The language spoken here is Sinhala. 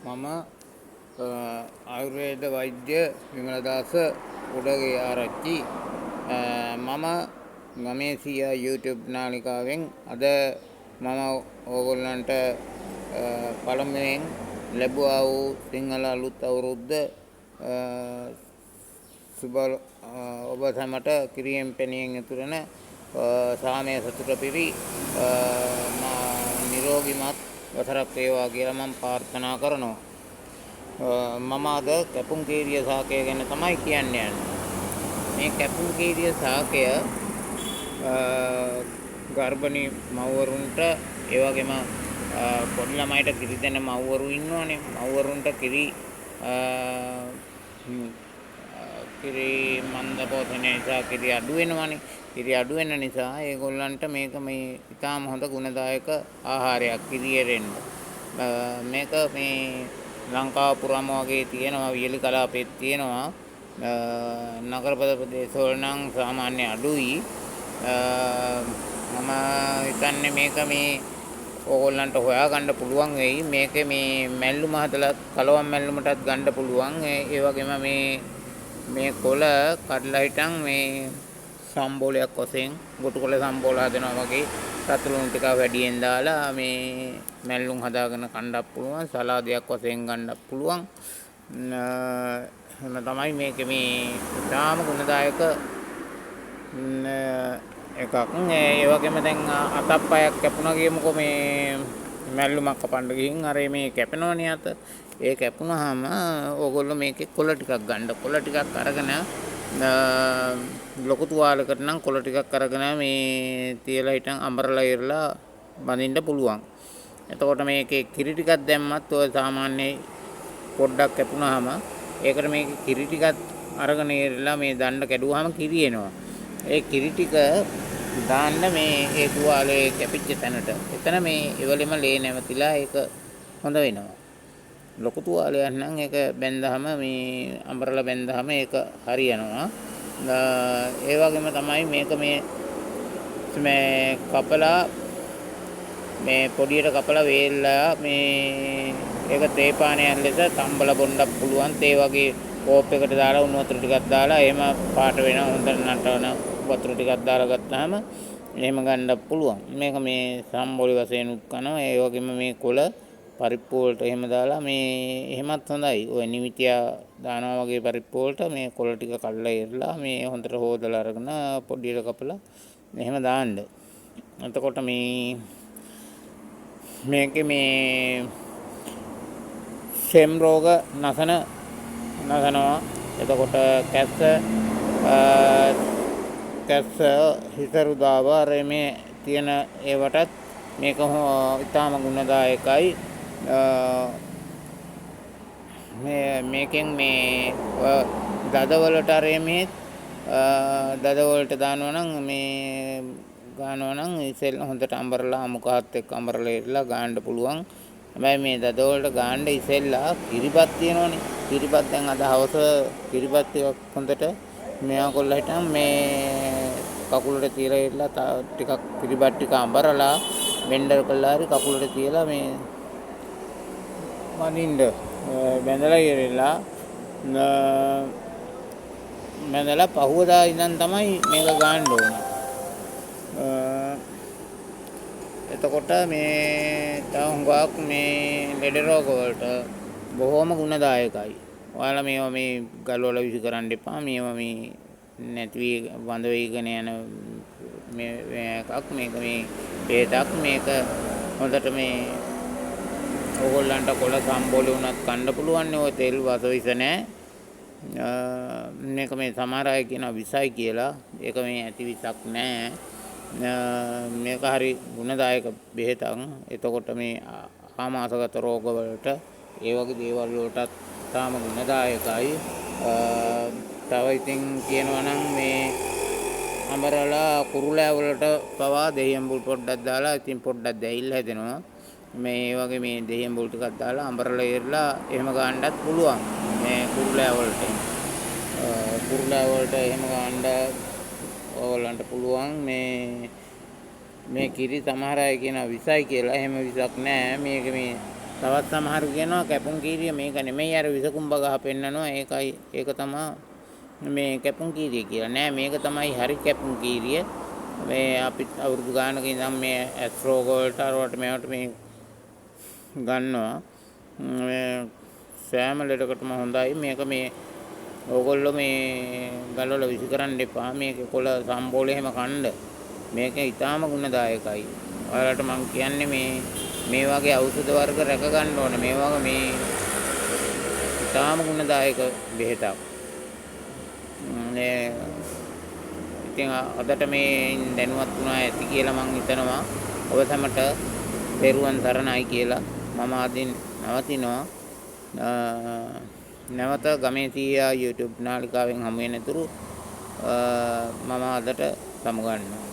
මම ආයුර්වේද වෛද්‍ය විමලදාස උඩගේ ආරච්චි. මම ගමේසියා YouTube නාලිකාවෙන් අද මම ඕගොල්ලන්ට පළමුවෙන් ලැබුවා වූ සිංහල අලුත් අවුරුද්ද සුබ ඔබ සැමට කිරියෙන් පෙනියෙන් යතුරන සාමය සතුට පිරි නිරෝගිමත් වසරක් වේවා කියලා මම ප්‍රාර්ථනා කරනවා. මම අද කැපුම් කීරිය සාකය ගැන තමයි කියන්න යන්නේ. මේ කැපුම් කීරිය සාකය ගර්භණී මව්වරුන්ට ඒ වගේම පොඩි ළමයිට කිරි දෙන මව්වරු ඉන්නවනේ. මව්වරුන්ට කිරි මන්ද පෝෂණය නිසා කිරි අඩු වෙනවනේ. කිරි අඩු වෙන නිසා ඒගොල්ලන්ට මේක මේ ඉතාම හොඳ ගුණදායක ආහාරයක් කිරියෙරෙන්න. මේක මේ ලංකාව පුරාම වගේ තියෙනවා, වියලි කලාපෙත් තියෙනවා. නගර ප්‍රදේශවල නම් සාමාන්‍ය අඩුයි. මම හිතන්නේ මේක මේ ඕගොල්ලන්ට හොයාගන්න පුළුවන් වෙයි. මේකේ මේ මැල්ලුම හදලා කලවම් මැල්ලුමටත් ගන්න පුළුවන්. ඒ වගේම මේ කොළ කඩලා හිටන් මේ සම්බෝලයක් වශයෙන් ගොටු කොළ සම්බෝල හදනවා වගේ රතුළුණු ටික වැඩියෙන් දාලා මේ මැල්ලුම් හදාගෙන කන්නත් පුළුවන්. සලාදයක් වශයෙන් ගන්නත් පුළුවන්. එහෙම තමයි මේක මේ ඉතාම ගුණදායක එකක්. ඒ වගේම දැන් අතප්පයක් කැපුණා කියමුකෝ. මේ මැල්ලුමක් කපන්න ගිහින් අර මේ කැපෙනවනේ අත. ඒ කැපුණාම ඕගොල්ලෝ මේකේ කොළ ටිකක් ගන්න. කොළ ටිකක් අරගෙන ලොකු තුවාලයකට නම් කොළ ටිකක් අරගෙන මේ තියලා හිටන් අඹරලා ඉරලා බඳින්න පුළුවන්. එතකොට මේකේ කිරි ටිකක් දැම්මත් ඔය සාමාන්‍ය පොඩ්ඩක් කැපුණාම ඒකට මේකේ කිරි ටිකක් අරගෙන ඉරලා මේ දණ්ඩ කැඩුවාම කිරි එනවා. ඒ කිරි ටික දාන්න මේ ඒ තුවාලේ කැපිච්ච තැනට. එතන මේ ඉවලෙම ලේ නැවතිලා ඒක හොඳ වෙනවා. ලොකු තුවාලයක් නම් ඒක බැන්දහම මේ අඹරලා බැන්දහම ඒක හරියනවා. ඒ වගේම තමයි මේක මේ කපලා මේ පොඩියට කපලා වේල්ලා මේ ඒක තේ පානයක් ලෙස තම්බලා බොන්නත් පුළුවන්. තේ වගේ කෝප් එකට දාලා උණු වතුර ටිකක් දාලා එහෙම පාට වෙන හොඳ නටවන වතුර ටිකක් දාලා ගත්තාම එහෙම ගන්නත් පුළුවන්. මේක මේ සම්බෝලි වශයෙන් උත් කරනවා. ඒ වගේම මේ කොළ පරිප්පු වලට එහෙම දාලා මේ එහෙමත් හොඳයි. ඔය නිමිතියා දානවා වගේ පරිප්පු වලට මේ කොළ ටික කල්ලා ඉරලා මේ හොඳට හොදලා අරගෙන පොඩියට කපලා එහෙම දාන්න. එතකොට මේකේ මේ සෙම් රෝග නසනවා. එතකොට කැස්ස හිසරු දාව අර මේ තියෙන ඒවටත් මේක ඉතාම ගුණදායකයි. මේකෙන් මේ දදවලට අරෙමෙත් දදවලට දානවා නම් මේ ගානවා නම් ඉතින් හොඳට අඹරලා අමුකහත් එක්ක අඹරලා ඉරලා ගාන්න පුළුවන්. හැබැයි මේ දදවලට ගාන්න ඉස්සෙල්ලා කිරිපත් තියෙනවනේ. කිරිපත් දැන් අද හවස කිරිපත් ටිකක් හොඳට මෙයා කොල්ලා හිටන් මේ කකුලට තියලා ඉරලා ටිකක් කිරිපත් ටික අඹරලා බෙන්ඩර් කළා හරි කකුලට තියලා මේ මනින්ද බැඳලා ඉරලා බැඳලා පහුවදා ඉඳන් තමයි මේක ගන්න ඕනේ. එතකොට මේ තව හුඟක් මේ ලෙඩ රෝග වලට බොහොම ගුණදායකයි. ඔයාලා මේවා මේ ගල්වල විසි කරන්න එපා. මේවා මේ නැති වී වඳ වෙයිගෙන යන මේ එකක්. මේක මේ බේතක්. මේක හොඳට මේ ඕගොල්ලන්ට කොළ සම්බෝලේ උනත් කන්න පුළුවන්. ඔය තෙල් වස විස නැහැ. මේක මේ සමහර අය කියනවා විසයි කියලා. ඒක මේ ඇති විසක් නැහැ. මේක හරි ගුණදායක බෙහෙතක්. එතකොට මේ ආමාශගත රෝග වලට ඒ වගේ දේවල් වලටත් තාම ගුණදායකයි. තව ඉතින් කියනවා නම් මේ අඹරලා කුරුලෑ වලට පවා දෙහියම්බුල් පොඩ්ඩක් දාලා ඉතින් පොඩ්ඩක් දැහිල්ල හැදෙනවා. මේ වගේ මේ දෙහියම්බුල් ටිකක් දාලා අඹරලා ඉරලා එහෙම ගන්නත් පුළුවන්. මේ කුරුලෑ වලට එහෙම ගන්න ඕගොල්ලන්ට පුළුවන්. මේ කිරි සමහර අය කියනවා විසයි කියලා. එහෙම විසක් නෑ. මේක මේ තවත් සමහරු කියනවා කැපුම් කීරිය මේක නෙමෙයි අර විසකුම්බ ගහ පෙන්නනවා ඒක තමයි මේ කැපුම් කීරිය කියලා. නෑ මේක තමයි හරි කැපුම් කීරිය. මේ අපි අවුරුදු ගානක ඉඳන් මේ ඇස්ට්‍රෝ ගෝල්ට අරවට මේවට මේ ගන්නවා. මේ සෑම ලෙඩකටම හොඳයි. මේක මේ ඕගොල්ලෝ මේ ගලවල විසි කරන්න එපා. මේක කොළ සම්බෝල එහෙම කන්න. මේක ඊටාම ගුණදායකයි. ඔයාලට මම කියන්නේ මේ වගේ ඖෂධ වර්ග රැක ගන්න ඕනේ. මේ වගේ මේ ඊටාම ගුණදායක බෙහෙතක්. ඉතින් අදට මේ දැනුවත් වුණා ඇති කියලා මම හිතනවා. ඔබ සැමට පෙරුවන් සරණයි කියලා මම අදින් නවතිනවා. නැවත ගමේ සීයා YouTube නාලිකාවෙන් හමු වෙනතුරු මම අදට සමුගන්නවා.